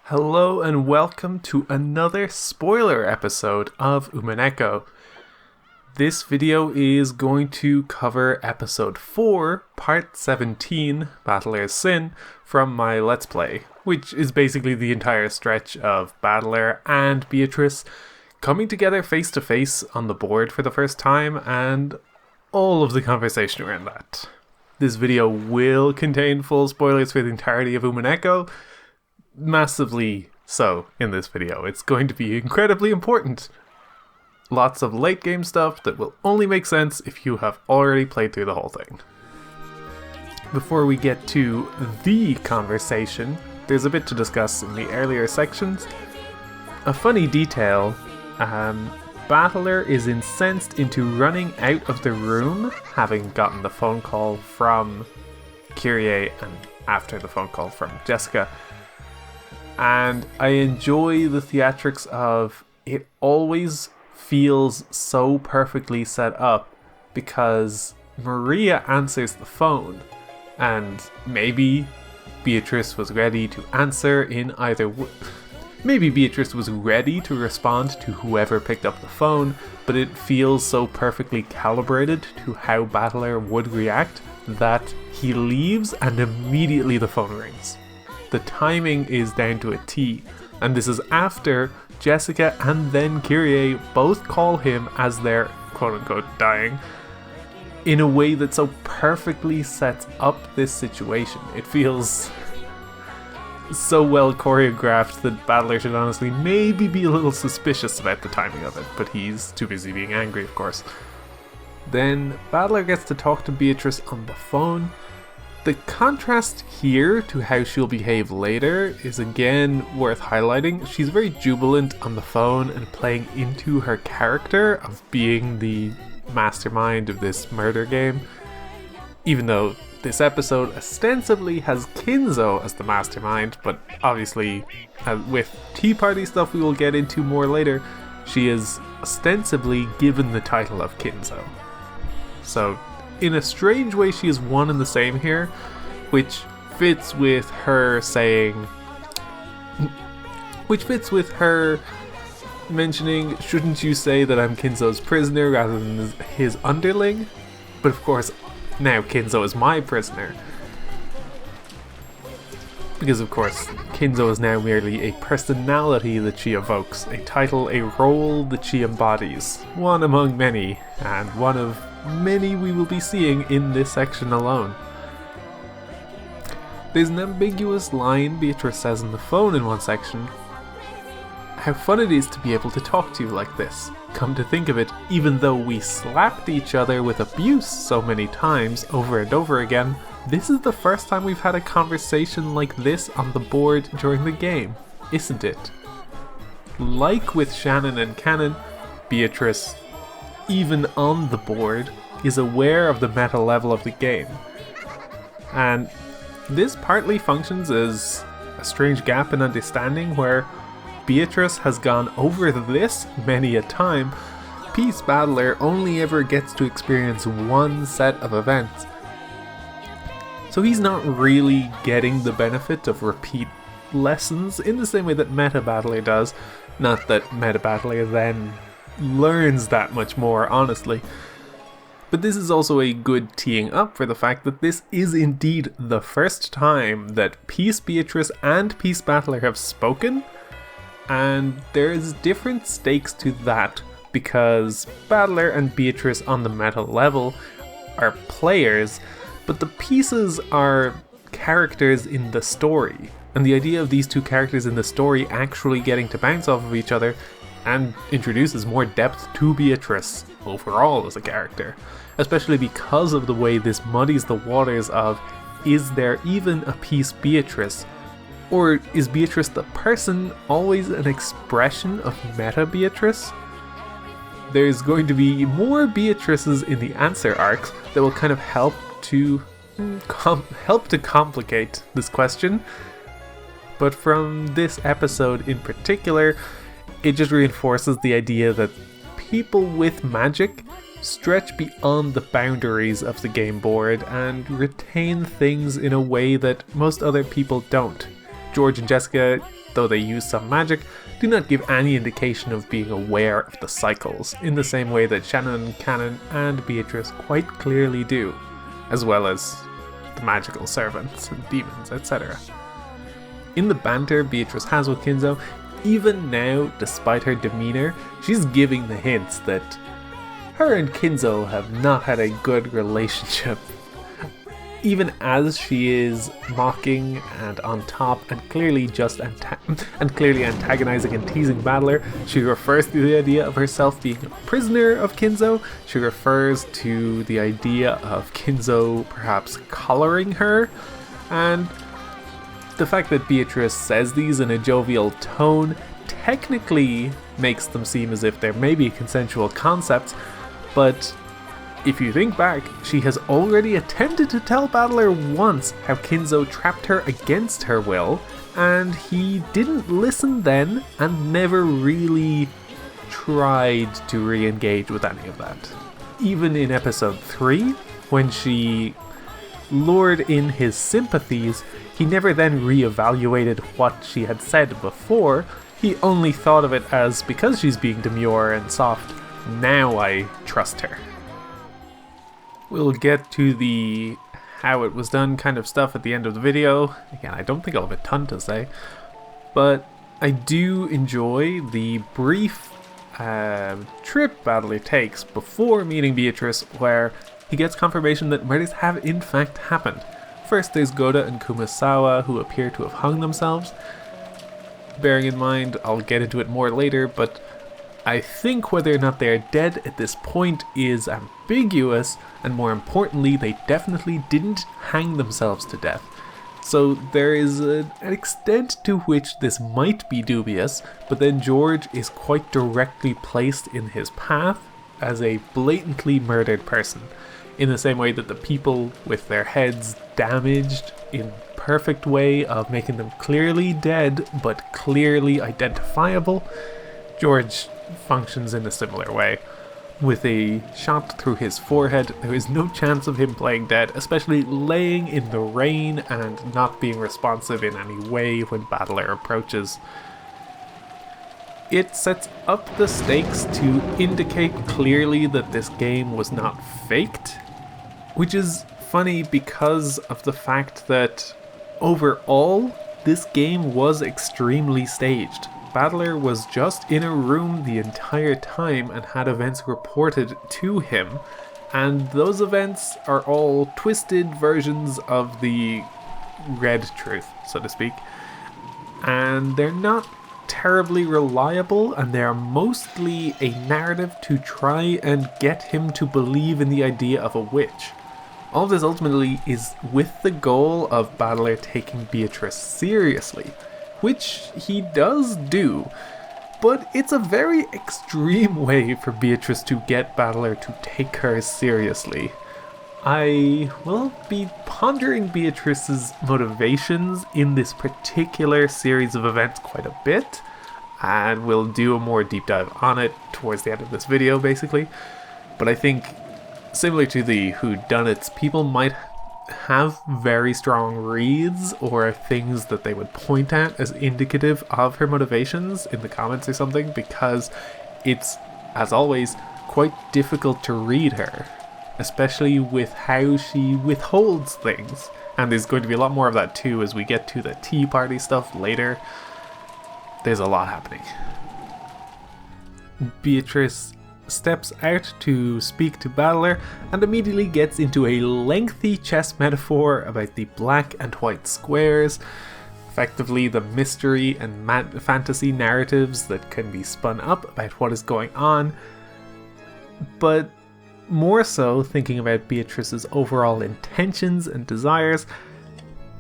Hello and welcome to another spoiler episode of Umineko. This video is going to cover episode 4, part 17, Battler's Sin, from my Let's Play, which is basically the entire stretch of Battler and Beatrice coming together face to face on the board for the first time and all of the conversation around that. This video will contain full spoilers for the entirety of Umineko, massively so in this video. It's going to be incredibly important. Lots of late game stuff that will only make sense if you have already played through the whole thing. Before we get to the conversation, there's a bit to discuss in the earlier sections. A funny detail, Battler is incensed into running out of the room, having gotten the phone call from Kyrie and after the phone call from Jessica. And I enjoy the theatrics of it always feels so perfectly set up because Maria answers the phone and maybe Beatrice was ready to answer in either maybe Beatrice was ready to respond to whoever picked up the phone, but it feels so perfectly calibrated to how Battler would react that he leaves and immediately the phone rings. The timing is down to a T, and this is after Jessica and then Kyrie both call him as they're quote-unquote dying in a way that so perfectly sets up this situation. It feels so well choreographed that Battler should honestly maybe be a little suspicious about the timing of it, but he's too busy being angry, of course. Then Battler gets to talk to Beatrice on the phone. The contrast here to how she'll behave later is again worth highlighting. She's very jubilant on the phone and playing into her character of being the mastermind of this murder game. Even though this episode ostensibly has Kinzo as the mastermind, but obviously with Tea Party stuff we will get into more later, she is ostensibly given the title of Kinzo. So in a strange way, she is one and the same here, which fits with her mentioning, shouldn't you say that I'm Kinzo's prisoner rather than his underling? But of course, now Kinzo is my prisoner. Because of course, Kinzo is now merely a personality that she evokes, a title, a role that she embodies, one among many, and one of many we will be seeing in this section alone. There's an ambiguous line Beatrice says on the phone in one section. How fun it is to be able to talk to you like this. Come to think of it, even though we slapped each other with abuse so many times over and over again, this is the first time we've had a conversation like this on the board during the game, isn't it? Like with Shannon and Cannon, Beatrice, even on the board, is aware of the meta level of the game. And this partly functions as a strange gap in understanding where Beatrice has gone over this many a time. Peace Battler only ever gets to experience one set of events. So he's not really getting the benefit of repeat lessons in the same way that Meta Battler does. Not that Meta Battler then learns that much more, honestly. But this is also a good teeing up for the fact that this is indeed the first time that Peace Beatrice and Peace Battler have spoken, and there's different stakes to that because Battler and Beatrice on the meta level are players, but the pieces are characters in the story, and the idea of these two characters in the story actually getting to bounce off of each other and introduces more depth to Beatrice overall as a character, especially because of the way this muddies the waters of, is there even a Peace Beatrice? Or is Beatrice the person always an expression of meta Beatrice? There's going to be more Beatrices in the answer arcs that will kind of help to complicate this question, but from this episode in particular, it just reinforces the idea that people with magic stretch beyond the boundaries of the game board and retain things in a way that most other people don't. George and Jessica, though they use some magic, do not give any indication of being aware of the cycles, in the same way that Shannon, Cannon, and Beatrice quite clearly do, as well as the magical servants and demons, etc. In the banter Beatrice has with Kinzo, even now, despite her demeanour, she's giving the hints that her and Kinzo have not had a good relationship. Even as she is mocking and on top and clearly antagonizing and teasing Battler, she refers to the idea of herself being a prisoner of Kinzo. She refers to the idea of Kinzo perhaps collaring her, and the fact that Beatrice says these in a jovial tone technically makes them seem as if they're maybe consensual concepts, but if you think back, she has already attempted to tell Battler once how Kinzo trapped her against her will, and he didn't listen then and never really tried to re-engage with any of that. Even in episode 3, when she lured in his sympathies, he never then re-evaluated what she had said before. He only thought of it as, because she's being demure and soft, now I trust her. We'll get to the how it was done kind of stuff at the end of the video. Again, I don't think I'll have a ton to say, but I do enjoy the brief trip Battler takes before meeting Beatrice, where he gets confirmation that murders have in fact happened. First there's Goda and Kumasawa, who appear to have hung themselves. Bearing in mind, I'll get into it more later, but I think whether or not they're dead at this point is ambiguous, and more importantly, they definitely didn't hang themselves to death. So there is an extent to which this might be dubious, but then George is quite directly placed in his path as a blatantly murdered person, in the same way that the people with their heads damaged in perfect way of making them clearly dead but clearly identifiable, George functions in a similar way. With a shot through his forehead, there is no chance of him playing dead, especially laying in the rain and not being responsive in any way when Battler approaches. It sets up the stakes to indicate clearly that this game was not faked, which is funny because of the fact that overall, this game was extremely staged. Battler was just in a room the entire time and had events reported to him, and those events are all twisted versions of the red truth, so to speak, and they're not terribly reliable, and they are mostly a narrative to try and get him to believe in the idea of a witch. All of this ultimately is with the goal of Battler taking Beatrice seriously, which he does do, but it's a very extreme way for Beatrice to get Battler to take her seriously. I will be pondering Beatrice's motivations in this particular series of events quite a bit, and we'll do a more deep dive on it towards the end of this video, basically. But I think, similar to the whodunits, people might have very strong reads or things that they would point at as indicative of her motivations in the comments or something, because it's, as always, quite difficult to read her, especially with how she withholds things. And there's going to be a lot more of that too as we get to the tea party stuff later. There's a lot happening. Beatrice steps out to speak to Battler and immediately gets into a lengthy chess metaphor about the black and white squares, effectively the mystery and fantasy narratives that can be spun up about what is going on, but more so thinking about Beatrice's overall intentions and desires.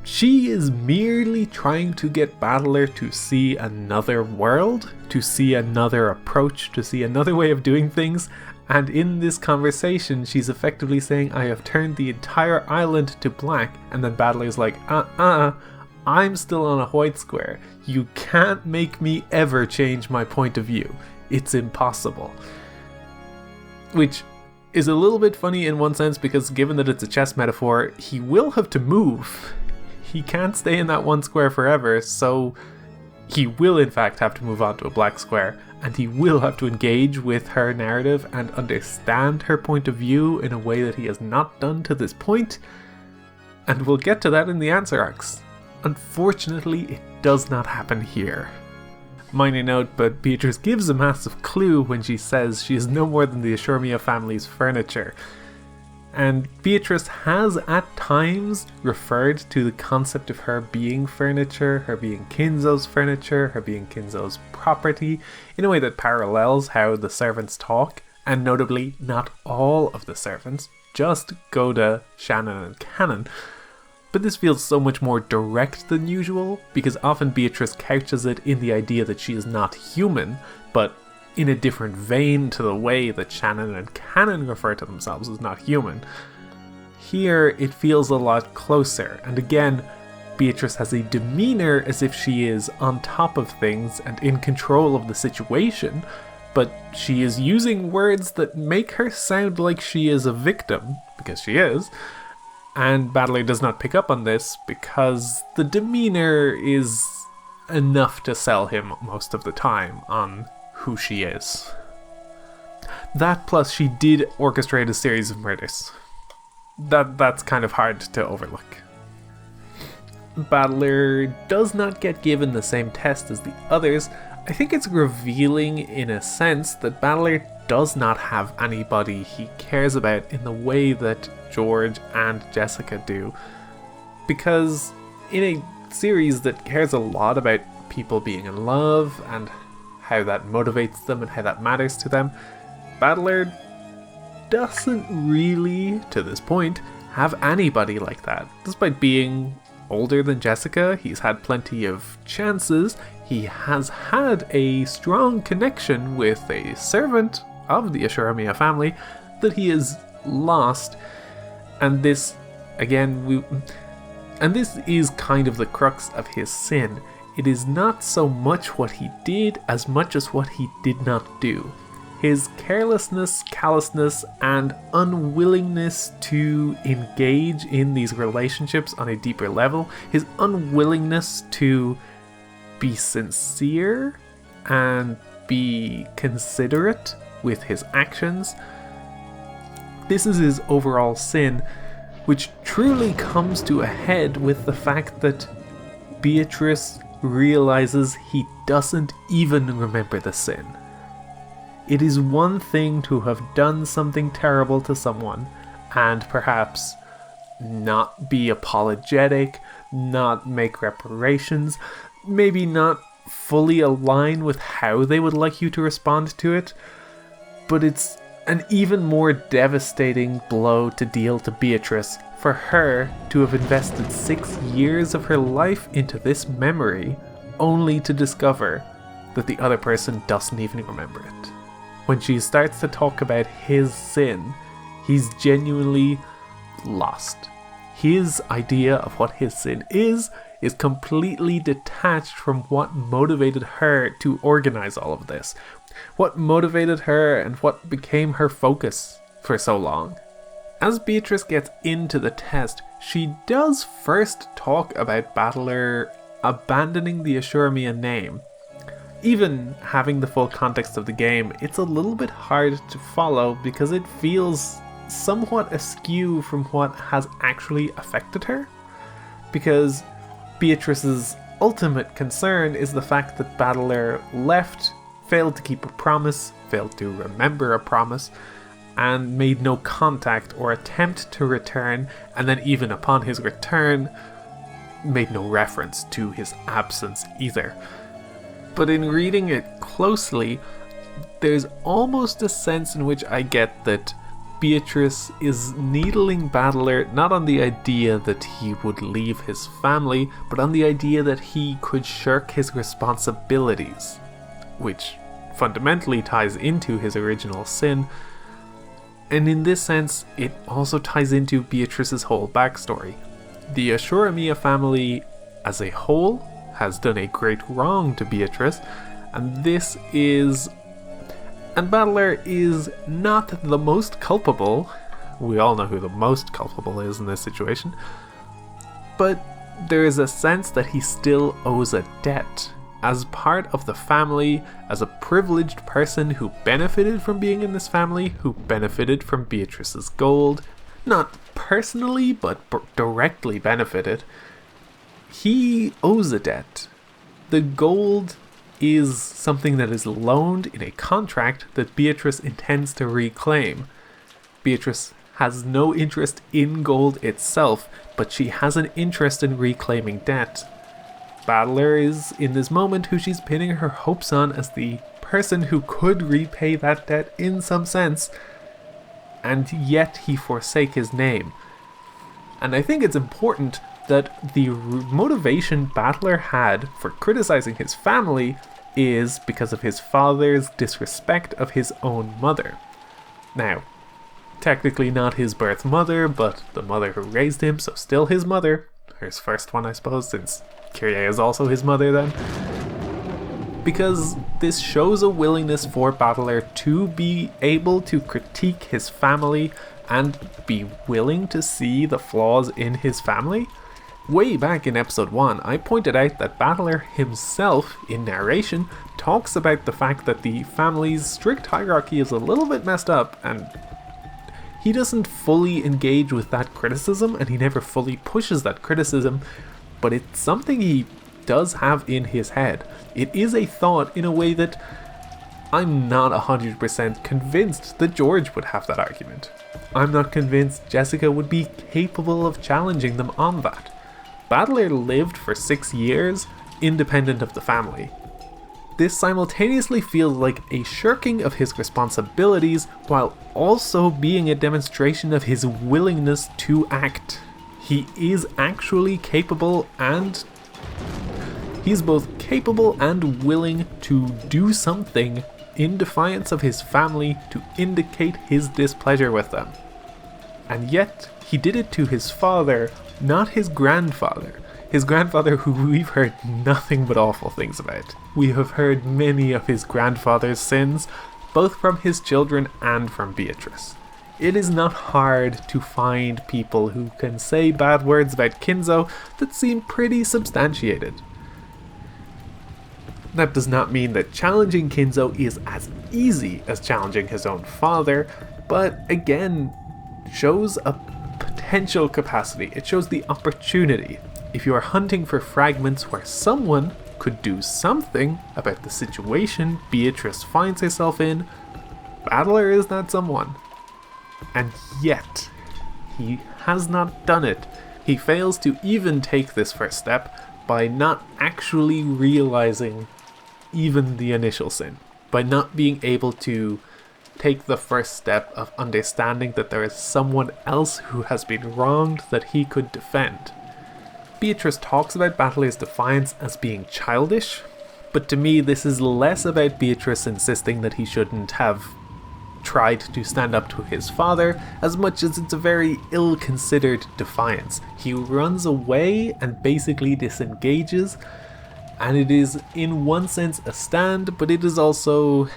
She is merely trying to get Battler to see another world, to see another approach, to see another way of doing things, and in this conversation she's effectively saying, I have turned the entire island to black, and then Battler's like, I'm still on a white square. You can't make me ever change my point of view. It's impossible. Which is a little bit funny in one sense, because given that it's a chess metaphor, he will have to move. he can't stay in that one square forever, so he will in fact have to move on to a black square, and he will have to engage with her narrative and understand her point of view in a way that he has not done to this point, and we'll get to that in the answer arcs. Unfortunately, it does not happen here. Minor note, but Beatrice gives a massive clue when she says she is no more than the Ciconia family's furniture. And Beatrice has at times referred to the concept of her being furniture, her being Kinzo's furniture, her being Kinzo's property, in a way that parallels how the servants talk, and notably not all of the servants, just Goda, Shannon and Cannon. But this feels so much more direct than usual, because often Beatrice couches it in the idea that she is not human, but in a different vein to the way that Shannon and Cannon refer to themselves as not human. Here, it feels a lot closer, and again, Beatrice has a demeanor as if she is on top of things and in control of the situation, but she is using words that make her sound like she is a victim, because she is, and Battler does not pick up on this because the demeanor is enough to sell him most of the time on who she is. That plus she did orchestrate a series of murders. That's kind of hard to overlook. Battler does not get given the same test as the others. I think it's revealing in a sense that Battler does not have anybody he cares about in the way that George and Jessica do. Because in a series that cares a lot about people being in love and how that motivates them and how that matters to them, Battler doesn't really, to this point, have anybody like that. Despite being older than Jessica, he's had plenty of chances. He has had a strong connection with a servant of the Ciconia family that he has lost. And this, again, this is kind of the crux of his sin. It is not so much what he did as much as what he did not do. His carelessness, callousness, and unwillingness to engage in these relationships on a deeper level, his unwillingness to be sincere and be considerate with his actions, this is his overall sin, which truly comes to a head with the fact that Beatrice realizes he doesn't even remember the sin. It is one thing to have done something terrible to someone and perhaps not be apologetic, not make reparations, maybe not fully align with how they would like you to respond to it, but it's an even more devastating blow to deal to Beatrice for her to have invested 6 years of her life into this memory only to discover that the other person doesn't even remember it. When she starts to talk about his sin, he's genuinely lost. His idea of what his sin is completely detached from what motivated her to organize all of this. What motivated her and what became her focus for so long. As Beatrice gets into the test, she does first talk about Battler abandoning the Ciconia name. Even having the full context of the game, it's a little bit hard to follow because it feels somewhat askew from what has actually affected her. Because Beatrice's ultimate concern is the fact that Battler left, failed to keep a promise, failed to remember a promise, and made no contact or attempt to return, and then even upon his return, made no reference to his absence either. But in reading it closely, there's almost a sense in which I get that Beatrice is needling Battler not on the idea that he would leave his family, but on the idea that he could shirk his responsibilities, which fundamentally ties into his original sin. And in this sense, it also ties into Beatrice's whole backstory. The Ciconia family as a whole has done a great wrong to Beatrice, and Battler is not the most culpable. We all know who the most culpable is in this situation, but there is a sense that he still owes a debt. As part of the family, as a privileged person who benefited from being in this family, who benefited from Beatrice's gold, not personally, but directly benefited, he owes a debt. The gold is something that is loaned in a contract that Beatrice intends to reclaim. Beatrice has no interest in gold itself, but she has an interest in reclaiming debt. Battler is in this moment who she's pinning her hopes on as the person who could repay that debt in some sense, and yet he forsake his name. And I think it's important that the motivation Battler had for criticizing his family is because of his father's disrespect of his own mother. Now, technically not his birth mother, but the mother who raised him, so still his mother. His first one, I suppose, since Kyrie is also his mother then. Because this shows a willingness for Battler to be able to critique his family and be willing to see the flaws in his family. Way back in episode 1, I pointed out that Battler himself, in narration, talks about the fact that the family's strict hierarchy is a little bit messed up, and he doesn't fully engage with that criticism, and he never fully pushes that criticism, but it's something he does have in his head. It is a thought in a way that I'm not 100% convinced that George would have that argument. I'm not convinced Jessica would be capable of challenging them on that. Battler lived for 6 years, independent of the family. This simultaneously feels like a shirking of his responsibilities while also being a demonstration of his willingness to act. He is actually capable and he's both capable and willing to do something in defiance of his family to indicate his displeasure with them. And yet, he did it to his father, not his grandfather. His grandfather, who we've heard nothing but awful things about. We have heard many of his grandfather's sins, both from his children and from Beatrice. It is not hard to find people who can say bad words about Kinzo that seem pretty substantiated. That does not mean that challenging Kinzo is as easy as challenging his own father, but again, shows a potential capacity. It shows the opportunity. If you are hunting for fragments where someone could do something about the situation Beatrice finds herself in, Battler is that someone. And yet, he has not done it. He fails to even take this first step by not actually realizing even the initial sin. By not being able to take the first step of understanding that there is someone else who has been wronged that he could defend. Beatrice talks about Battler's defiance as being childish, but to me this is less about Beatrice insisting that he shouldn't have tried to stand up to his father, as much as it's a very ill-considered defiance. He runs away and basically disengages, and it is in one sense a stand, but it is also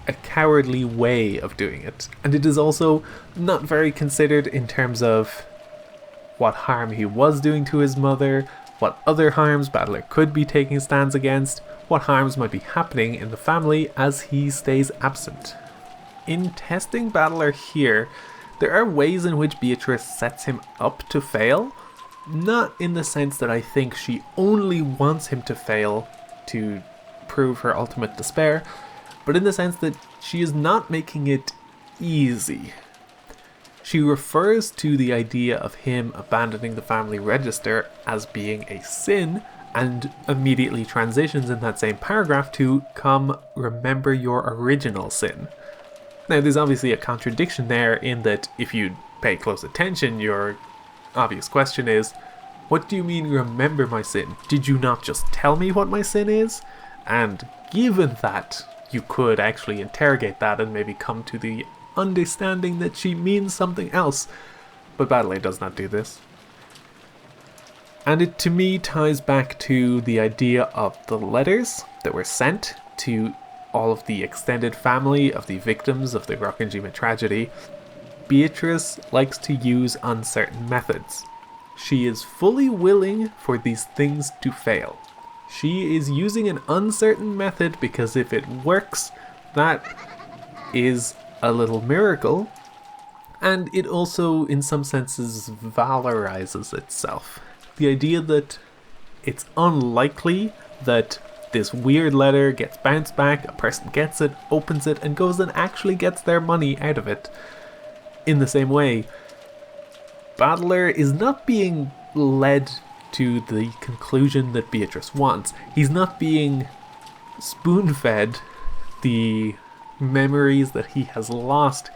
a cowardly way of doing it. And it is also not very considered in terms of what harm he was doing to his mother, what other harms Battler could be taking stands against, what harms might be happening in the family as he stays absent. In testing Battler here, there are ways in which Beatrice sets him up to fail, not in the sense that I think she only wants him to fail to prove her ultimate despair, but in the sense that she is not making it easy. She refers to the idea of him abandoning the family register as being a sin, and immediately transitions in that same paragraph to "come remember your original sin." Now there's obviously a contradiction there in that if you pay close attention, your obvious question is, what do you mean remember my sin? Did you not just tell me what my sin is? And given that, you could actually interrogate that and maybe come to the understanding that she means something else. But Battler does not do this. And it to me ties back to the idea of the letters that were sent to all of the extended family of the victims of the Rokkenjima tragedy. Beatrice likes to use uncertain methods. She is fully willing for these things to fail. She is using an uncertain method because if it works, that is a little miracle. And it also, in some senses, valorizes itself. The idea that it's unlikely that this weird letter gets bounced back, a person gets it, opens it, and goes and actually gets their money out of it. In the same way, Battler is not being led to the conclusion that Beatrice wants. He's not being spoon-fed the memories that he has lost.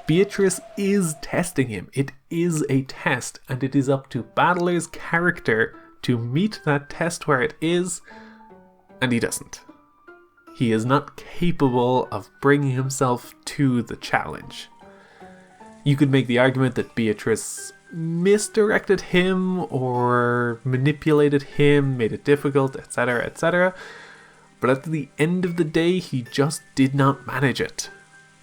Beatrice is testing him. It is a test, and it is up to Battler's character to meet that test where it is, and he doesn't. He is not capable of bringing himself to the challenge. You could make the argument that Beatrice misdirected him or manipulated him, made it difficult, etc., etc. But at the end of the day, he just did not manage it.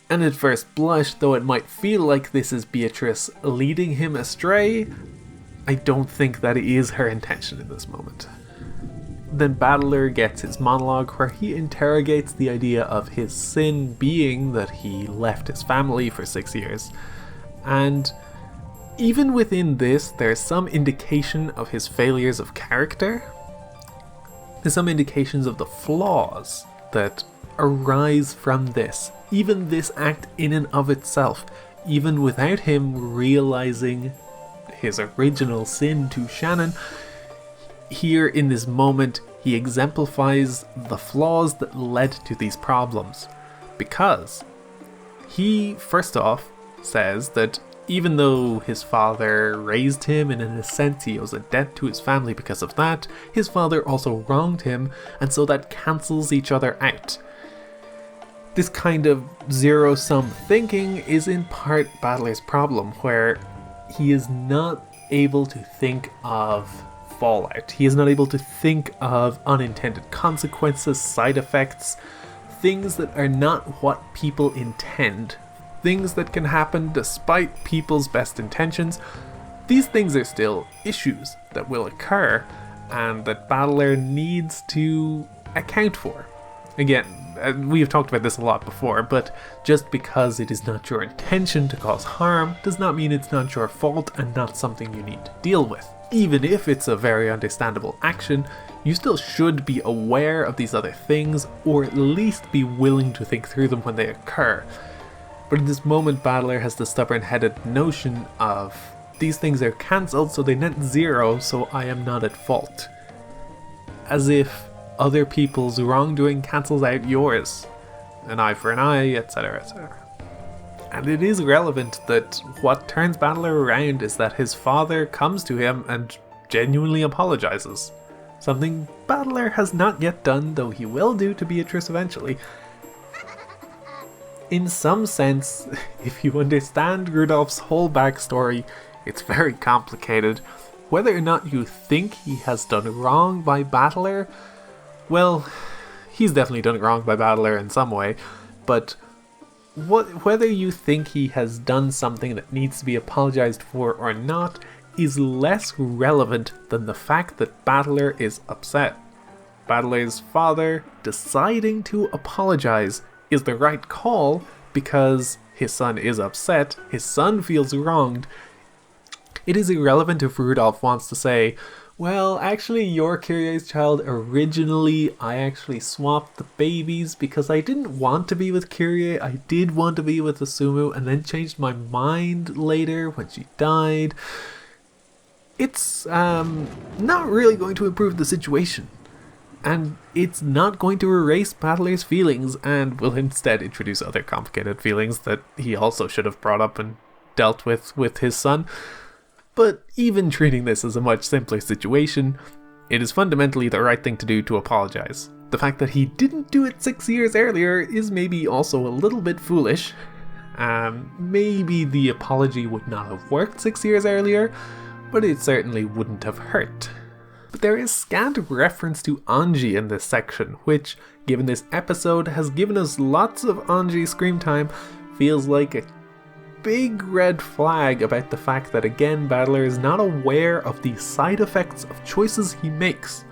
And at first blush, though it might feel like this is Beatrice leading him astray, I don't think that is her intention in this moment. Then Battler gets his monologue where he interrogates the idea of his sin being that he left his family for 6 years. And even within this, there's some indication of his failures of character. There's some indications of the flaws that arise from this. Even this act in and of itself, even without him realizing his original sin to Shannon, here in this moment he exemplifies the flaws that led to these problems. Because he, first off, says that even though his father raised him and in a sense he owes a debt to his family because of that, his father also wronged him, and so that cancels each other out. This kind of zero-sum thinking is in part Battler's problem, where he is not able to think of fallout. He is not able to think of unintended consequences, side effects, things that are not what people intend, things that can happen despite people's best intentions. These things are still issues that will occur and that Battler needs to account for. Again, we have talked about this a lot before, but just because it is not your intention to cause harm does not mean it's not your fault and not something you need to deal with. Even if it's a very understandable action, you still should be aware of these other things, or at least be willing to think through them when they occur. But in this moment, Battler has the stubborn-headed notion of these things are cancelled, so they net zero, so I am not at fault. As if other people's wrongdoing cancels out yours. An eye for an eye, etc., etc. And it is relevant that what turns Battler around is that his father comes to him and genuinely apologizes. Something Battler has not yet done, though he will do to Beatrice eventually. In some sense, if you understand Rudolph's whole backstory, it's very complicated. Whether or not you think he has done wrong by Battler, well, he's definitely done wrong by Battler in some way, but whether you think he has done something that needs to be apologized for or not is less relevant than the fact that Battler is upset. Battler's father deciding to apologize is the right call because his son is upset, his son feels wronged. It is irrelevant if Rudolph wants to say, well, actually, you're Kyrie's child. Originally, I actually swapped the babies because I didn't want to be with Kyrie. I did want to be with Asumu, and then changed my mind later when she died. It's not really going to improve the situation. And it's not going to erase Battler's feelings, and will instead introduce other complicated feelings that he also should have brought up and dealt with his son. But even treating this as a much simpler situation, it is fundamentally the right thing to do to apologize. The fact that he didn't do it 6 years earlier is maybe also a little bit foolish. Maybe the apology would not have worked 6 years earlier, but it certainly wouldn't have hurt. But there is scant reference to Anji in this section, which, given this episode has given us lots of Anji screen time, feels like a big red flag about the fact that again Battler is not aware of the side effects of choices he makes.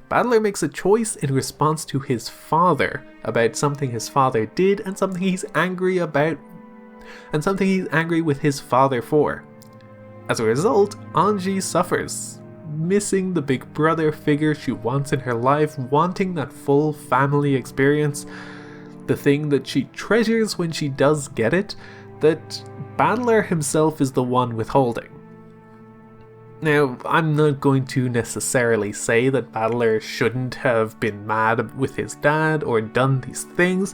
Battler makes a choice in response to his father about something his father did and something he's angry about and something he's angry with his father for. As a result, Anji suffers, missing the big brother figure she wants in her life, wanting that full family experience, the thing that she treasures when she does get it, that Battler himself is the one withholding. Now, I'm not going to necessarily say that Battler shouldn't have been mad with his dad or done these things,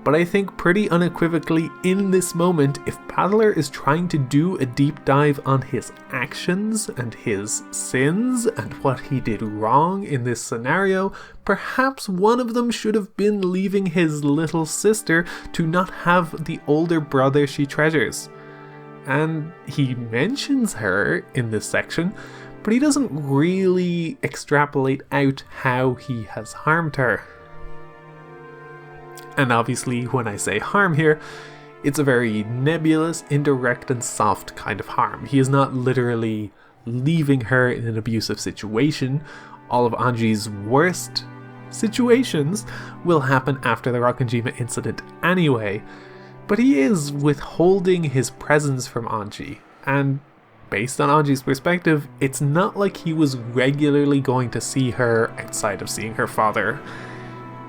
but I think pretty unequivocally in this moment, if Battler is trying to do a deep dive on his actions and his sins and what he did wrong in this scenario, perhaps one of them should have been leaving his little sister to not have the older brother she treasures. And he mentions her in this section, but he doesn't really extrapolate out how he has harmed her. And obviously, when I say harm here, it's a very nebulous, indirect, and soft kind of harm. He is not literally leaving her in an abusive situation. All of Anji's worst situations will happen after the Rokkenjima incident anyway, but he is withholding his presence from Anji. And based on Anji's perspective, it's not like he was regularly going to see her outside of seeing her father.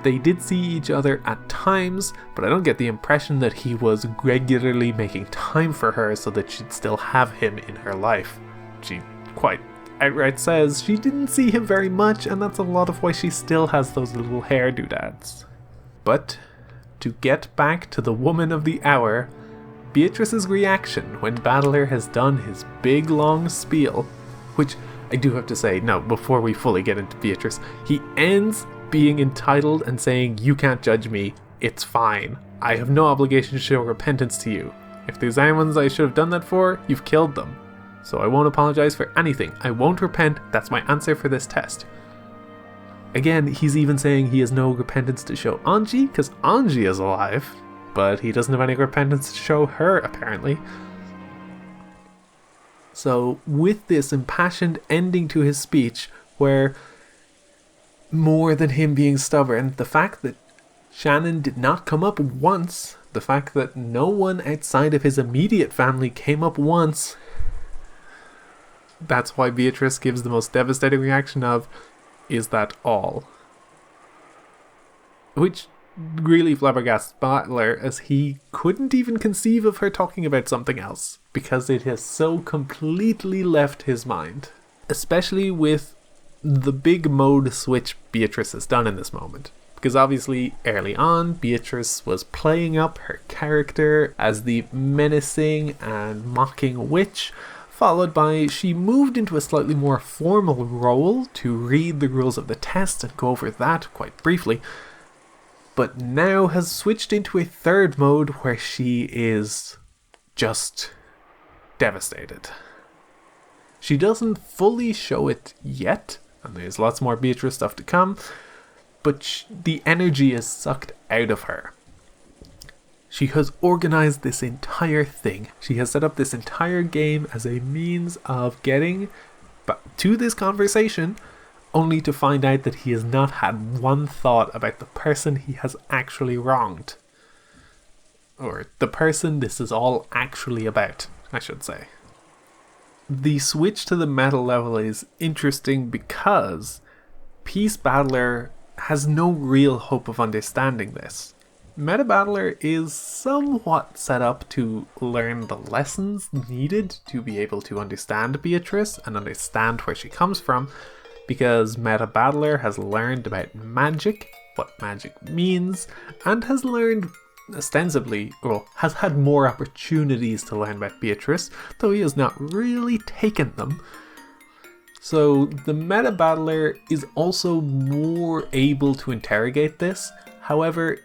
They did see each other at times, but I don't get the impression that he was regularly making time for her so that she'd still have him in her life. She quite outright says she didn't see him very much, and that's a lot of why she still has those little hair doodads. But to get back to the woman of the hour, Beatrice's reaction when Battler has done his big long spiel, which I do have to say, now before we fully get into Beatrice, he ends being entitled and saying, "You can't judge me, it's fine. I have no obligation to show repentance to you. If there's anyone I should have done that for, you've killed them. So I won't apologize for anything. I won't repent, that's my answer for this test." Again, he's even saying he has no repentance to show Anji, because Anji is alive, but he doesn't have any repentance to show her, apparently. So, with this impassioned ending to his speech, where more than him being stubborn, the fact that Shannon did not come up once, the fact that no one outside of his immediate family came up once, that's why Beatrice gives the most devastating reaction of, "Is that all?" Which really flabbergasts Battler, as he couldn't even conceive of her talking about something else, because it has so completely left his mind. Especially with the big mode switch Beatrice has done in this moment. Because obviously, early on, Beatrice was playing up her character as the menacing and mocking witch, followed by she moved into a slightly more formal role to read the rules of the test and go over that quite briefly, but now has switched into a third mode where she is just devastated. She doesn't fully show it yet, and there's lots more Beatrice stuff to come, but the energy is sucked out of her. She has organized this entire thing. She has set up this entire game as a means of getting to this conversation, only to find out that he has not had one thought about the person he has actually wronged. Or the person this is all actually about, I should say. The switch to the meta level is interesting because Peace Battler has no real hope of understanding this. Meta Battler is somewhat set up to learn the lessons needed to be able to understand Beatrice and understand where she comes from, because Meta Battler has learned about magic, what magic means, and has learned ostensibly, well, has had more opportunities to learn about Beatrice, though he has not really taken them. So the Meta Battler is also more able to interrogate this. However,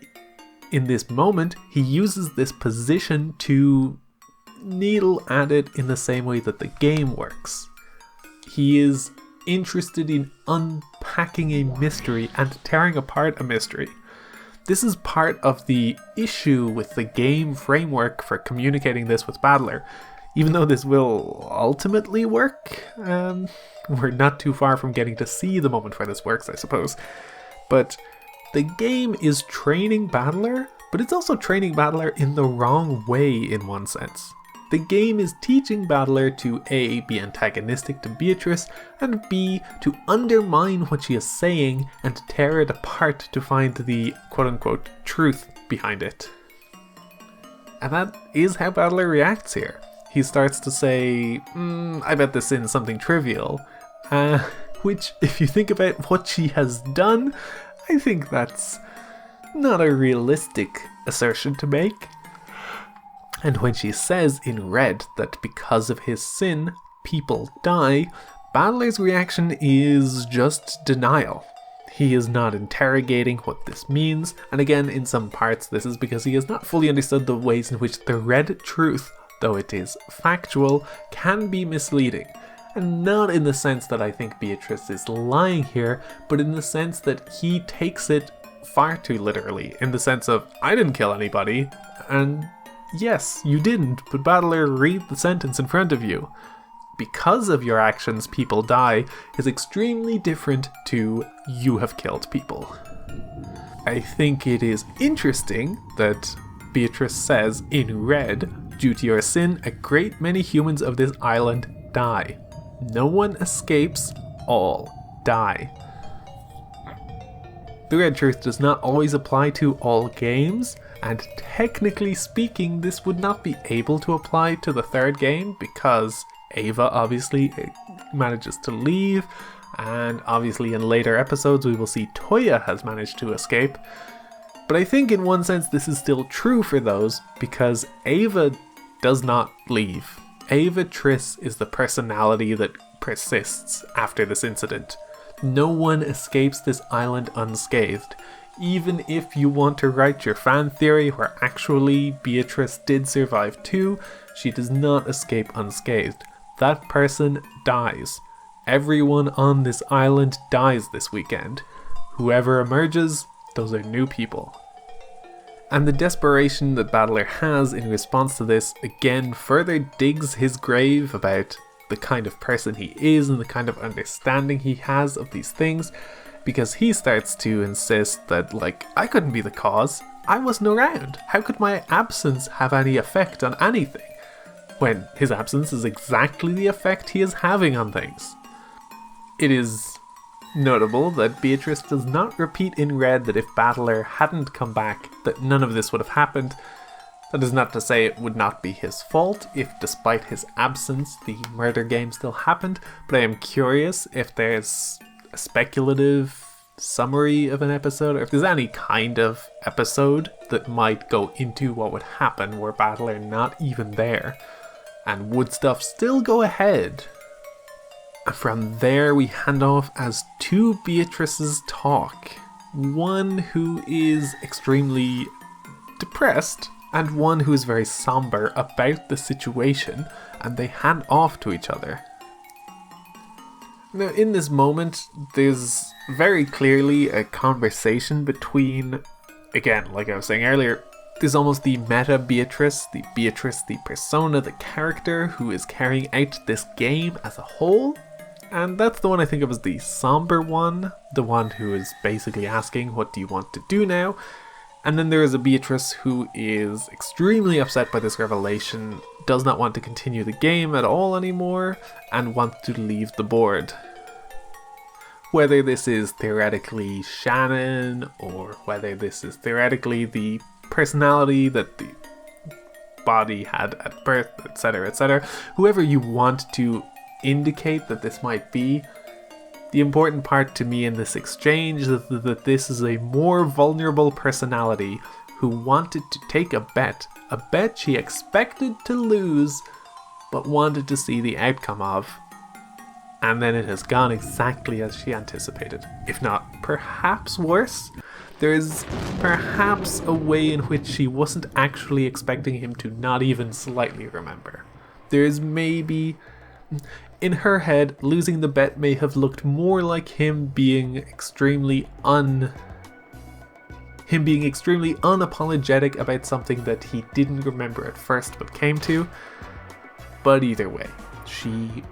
in this moment, he uses this position to needle at it in the same way that the game works. He is interested in unpacking a mystery and tearing apart a mystery. this is part of the issue with the game framework for communicating this with Battler. Even though this will ultimately work, we're not too far from getting to see the moment where this works, I suppose. But the game is training Battler, but it's also training Battler in the wrong way in one sense. The game is teaching Battler to A, be antagonistic to Beatrice, and B, to undermine what she is saying and tear it apart to find the quote-unquote truth behind it. And that is how Battler reacts here. He starts to say, I bet this is something trivial, which, if you think about what she has done, I think that's not a realistic assertion to make. And when she says in red that because of his sin, people die, Battler's reaction is just denial. He is not interrogating what this means, and again, in some parts, this is because he has not fully understood the ways in which the red truth, though it is factual, can be misleading. And not in the sense that I think Beatrice is lying here, but in the sense that he takes it far too literally, in the sense of, I didn't kill anybody, and yes, you didn't, but Battler, read the sentence in front of you. Because of your actions, people die is extremely different to you have killed people. I think it is interesting that Beatrice says in red, due to your sin, a great many humans of this island die. No one escapes, all die. The red truth does not always apply to all games, and technically speaking, this would not be able to apply to the third game because Ava obviously manages to leave, and obviously in later episodes we will see Toya has managed to escape. But I think in one sense this is still true for those because Ava does not leave. Ava Triss is the personality that persists after this incident. No one escapes this island unscathed. Even if you want to write your fan theory where actually Beatrice did survive too, she does not escape unscathed. That person dies. Everyone on this island dies this weekend. Whoever emerges, those are new people. And the desperation that Battler has in response to this again further digs his grave about the kind of person he is and the kind of understanding he has of these things, because he starts to insist that, like, I couldn't be the cause. I wasn't around. How could my absence have any effect on anything? When his absence is exactly the effect he is having on things. It is notable that Beatrice does not repeat in red that if Battler hadn't come back, that none of this would have happened. That is not to say it would not be his fault if, despite his absence, the murder game still happened, but I am curious if there's a speculative summary of an episode, or if there's any kind of episode that might go into what would happen were Battler not even there, and would stuff still go ahead. From there we hand off as two Beatrices talk, one who is extremely depressed and one who is very somber about the situation, and they hand off to each other. Now, in this moment, there's very clearly a conversation between, again, like I was saying earlier, there's almost the meta Beatrice, the persona, the character who is carrying out this game as a whole. And that's the one I think of as the somber one, the one who is basically asking, what do you want to do now? And then there is a Beatrice who is extremely upset by this revelation, does not want to continue the game at all anymore, and wants to leave the board. Whether this is theoretically Shannon, or whether this is theoretically the personality that the body had at birth, etc., whoever you want to indicate that this might be, the important part to me in this exchange is that this is a more vulnerable personality who wanted to take a bet she expected to lose, but wanted to see the outcome of. And then it has gone exactly as she anticipated. If not perhaps worse, there is perhaps a way in which she wasn't actually expecting him to not even slightly remember. There is maybe, in her head, losing the bet may have looked more like him being extremely him being extremely unapologetic about something that he didn't remember at first but came to. But either way, she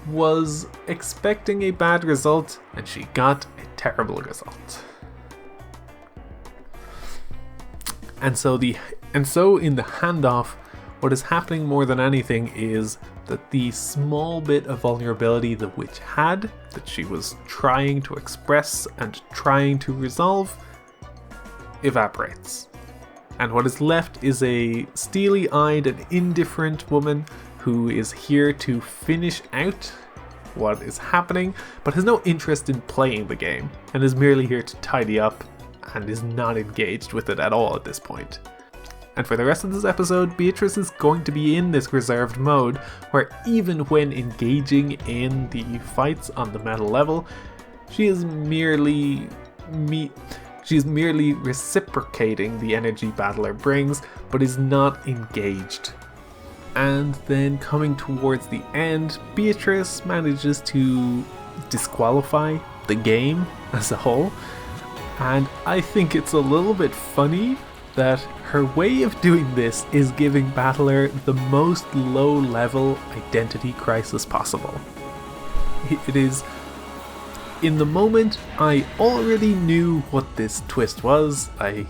was expecting a bad result and she got a terrible result. And so in the handoff, what is happening more than anything is that the small bit of vulnerability the witch had, that she was trying to express and trying to resolve, evaporates. And what is left is a steely-eyed and indifferent woman who is here to finish out what is happening, but has no interest in playing the game, and is merely here to tidy up, and is not engaged with it at all at this point. And for the rest of this episode, Beatrice is going to be in this reserved mode, where even when engaging in the fights on the meta level, she is merely reciprocating the energy Battler brings, but is not engaged. And then coming towards the end, Beatrice manages to disqualify the game as a whole, and I think it's a little bit funny that her way of doing this is giving Battler the most low-level identity crisis possible. It is... In the moment, I already knew what this twist was. I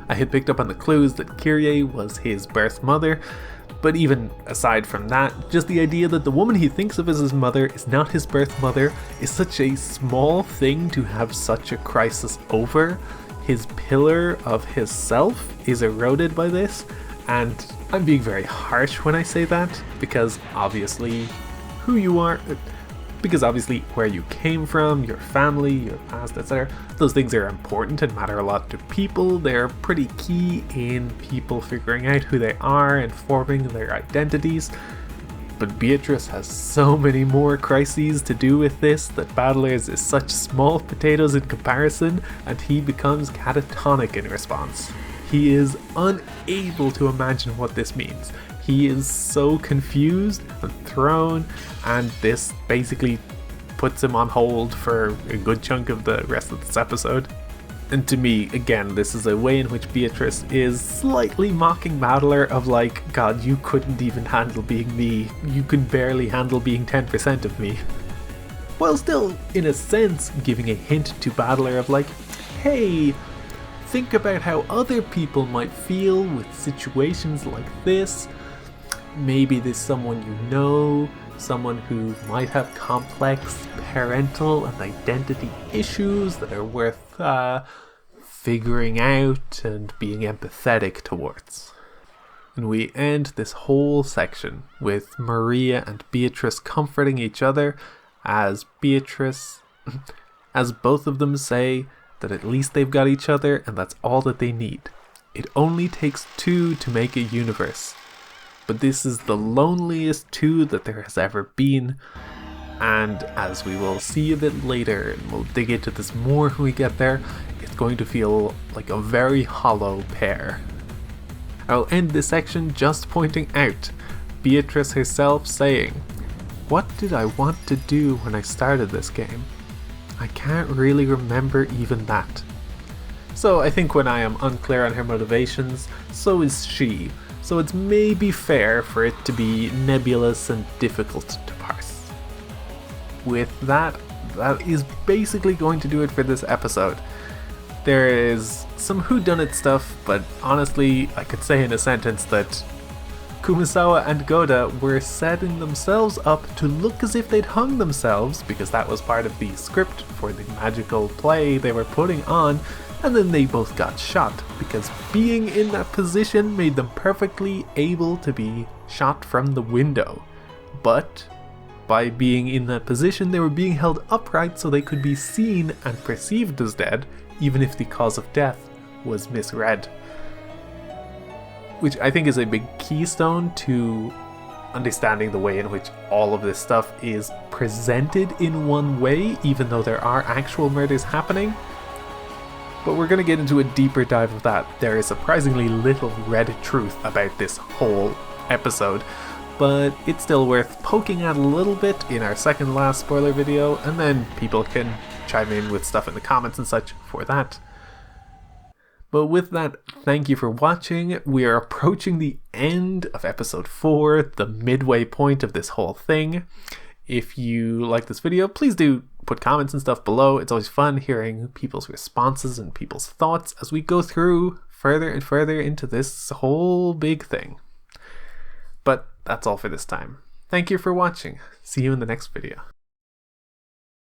had picked up on the clues that Kyrie was his birth mother, but even aside from that, just the idea that the woman he thinks of as his mother is not his birth mother is such a small thing to have such a crisis over. His pillar of his self is eroded by this, and I'm being very harsh when I say that, because obviously who you are, because obviously where you came from, your family, your past, etc., those things are important and matter a lot to people. They're pretty key in people figuring out who they are and forming their identities. But Beatrice has so many more crises to do with this that Battler's is such small potatoes in comparison, and he becomes catatonic in response. He is unable to imagine what this means. He is so confused and thrown, and this basically puts him on hold for a good chunk of the rest of this episode. And to me, again, this is a way in which Beatrice is slightly mocking Battler of like, God, you couldn't even handle being me. You can barely handle being 10% of me. While still, in a sense, giving a hint to Battler of like, hey, think about how other people might feel with situations like this. Maybe there's someone you know, someone who might have complex parental and identity issues that are worth figuring out and being empathetic towards. And we end this whole section with Maria and Beatrice comforting each other as both of them say that at least they've got each other and that's all that they need. It only takes two to make a universe. But this is the loneliest two that there has ever been, and as we will see a bit later, and we'll dig into this more when we get there, it's going to feel like a very hollow pair. I'll end this section just pointing out Beatrice herself saying, "What did I want to do when I started this game? I can't really remember even that." So I think when I am unclear on her motivations, so is she. So it's maybe fair for it to be nebulous and difficult to parse. With that is basically going to do it for this episode. There is some whodunit stuff, but honestly, I could say in a sentence that Kumasawa and Goda were setting themselves up to look as if they'd hung themselves, because that was part of the script for the magical play they were putting on, and then they both got shot, because being in that position made them perfectly able to be shot from the window. But by being in that position, they were being held upright so they could be seen and perceived as dead, even if the cause of death was misread. Which I think is a big keystone to understanding the way in which all of this stuff is presented in one way, even though there are actual murders happening. But we're going to get into a deeper dive of that. There is surprisingly little Reddit truth about this whole episode, but it's still worth poking at a little bit in our second last spoiler video, and then people can chime in with stuff in the comments and such for that. But with that, thank you for watching. We are approaching the end of episode 4, the midway point of this whole thing. If you like this video, please do put comments and stuff below. It's always fun hearing people's responses and people's thoughts as we go through further and further into this whole big thing. But that's all for this time. Thank you for watching. See you in the next video.